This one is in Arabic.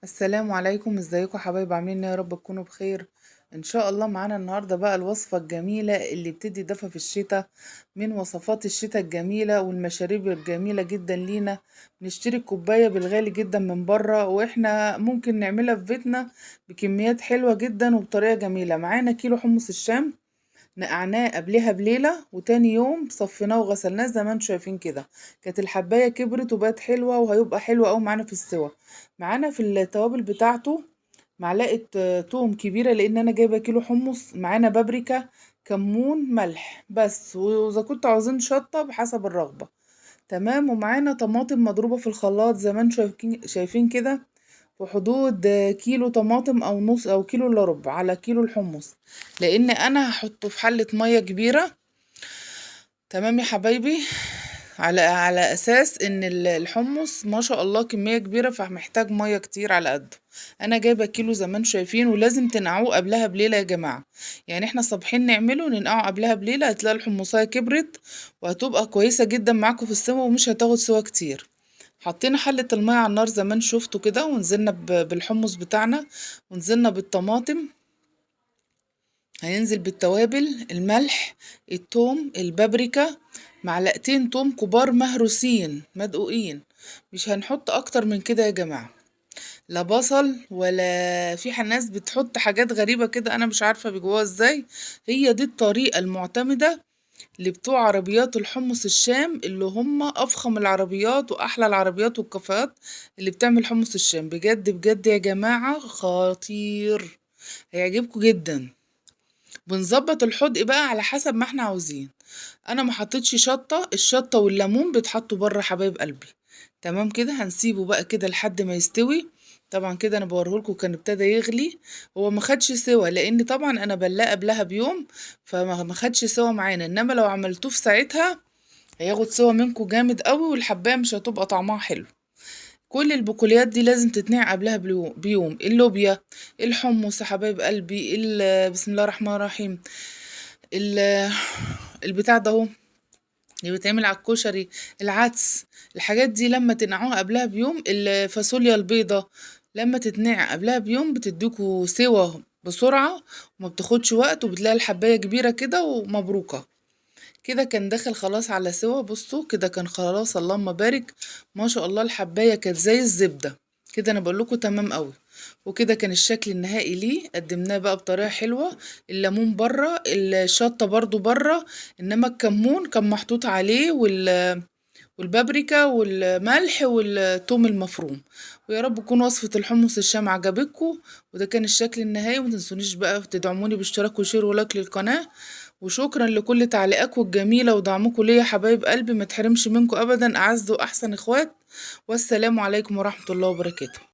السلام عليكم، ازيكم يا حبايب؟ عاملين ايه؟ يا رب تكونوا بخير. ان شاء الله. معانا النهارده بقى الوصفه الجميله اللي بتدي دفى في الشتاء، من وصفات الشتاء الجميله والمشاريب الجميله جدا لينا. بنشتري الكوبايه بالغالي جدا من بره، واحنا ممكن نعملها في بيتنا بكميات حلوه جدا وبطريقه جميله. معانا كيلو حمص الشام، نقعناه قبلها بليلة وتاني يوم صفيناه وغسلناه زي ما انتوا شايفين كده. كانت الحباية كبرت وبقت حلوة، وهيبقى حلو اوي معانا في السوا. معانا في التوابل بتاعته معلقة توم كبيرة، لان انا جايبة كيلو حمص. معانا بابريكا، كمون، ملح بس، واذا كنتوا عاوزين شطة بحسب الرغبة. تمام. ومعانا طماطم مضروبة في الخلاط زي ما انتوا شايفين كده، في حدود كيلو طماطم او نص او كيلو الا ربع على كيلو الحمص، لان انا هحطه في حلة مية كبيرة. تمام يا حبايبي. على اساس ان الحمص ما شاء الله كمية كبيرة، فمحتاج مية كتير على قده. انا جايبة كيلو زي ما انتم شايفين، ولازم تنقعوه قبلها بليلة يا جماعة. يعني احنا صابحين نعمله ننقعه قبلها بليلة، هتلاقي الحمصية كبرت وهتبقى كويسة جدا معاكم في السوا، ومش هتاخد سوا كتير. حطينا حلة المية على النار زي ما انتم شفتوا كده، ونزلنا بالحمص بتاعنا، ونزلنا بالطماطم. هننزل بالتوابل: الملح، التوم، البابريكا، معلقتين توم كبار مهروسين مدقوقين. مش هنحط اكتر من كده يا جماعة. لا بصل ولا في ناس بتحط حاجات غريبة كده، انا مش عارفة بجواها ازاي. هي دي الطريقة المعتمدة اللي بتوع عربيات الحمص الشام، اللي هم افخم العربيات واحلى العربيات والكافيهات اللي بتعمل حمص الشام. بجد بجد يا جماعة خطير، هيعجبكم جدا. بنظبط الحدق بقى على حسب ما احنا عاوزين. انا ما حطيتش شطة، الشطة والليمون بيتحطوا بره حبايب قلبي. تمام كده. هنسيبه بقى كده لحد ما يستوي. طبعا كده انا بوريهولكوا كان ابتدى يغلي. هو ما خدش سوا، لان طبعا انا بلاه قبلها بيوم، فما ما خدش سوا معانا. انما لو عملتوه في ساعتها هياخد سوا منكم جامد قوي، والحبايه مش هتبقى طعمها حلو. كل البقوليات دي لازم تتنقع قبلها بيوم. اللوبيا، الحمص يا حبايب قلبي، بسم الله الرحمن الرحيم، ال- البتاع ده اهو اللي بيتعمل على الكشري، العدس. الحاجات دي لما تنقعوها قبلها بيوم. الفاصوليا البيضة لما تتنقع قبلها بيوم بتديكوا سوا بسرعة، وما بتاخدش وقت، وبتلاقي الحباية كبيرة كده ومبروكة. كده كان داخل خلاص على سوا. بصوا كده كان خلاص، اللهم بارك. ما شاء الله الحباية كانت زي الزبدة كده. انا بقول لكم تمام قوي. وكده كان الشكل النهائي ليه. قدمناه بقى بطريقة حلوة. الليمون بره، الشطة برضو بره، انما الكمون كان محطوط عليه، والبابريكا والملح والثوم المفروم. ويا رب تكون وصفة الحمص الشام عجبتكم. وده كان الشكل النهائي. ومتنسونيش بقى تدعموني باشتراك وشير ولايك للقناة. وشكرا لكل تعليقاتكم الجميلة ودعمكم ليا حبايب قلبي، ما تحرمش منكم ابدا، اعز واحسن اخوات. والسلام عليكم ورحمة الله وبركاته.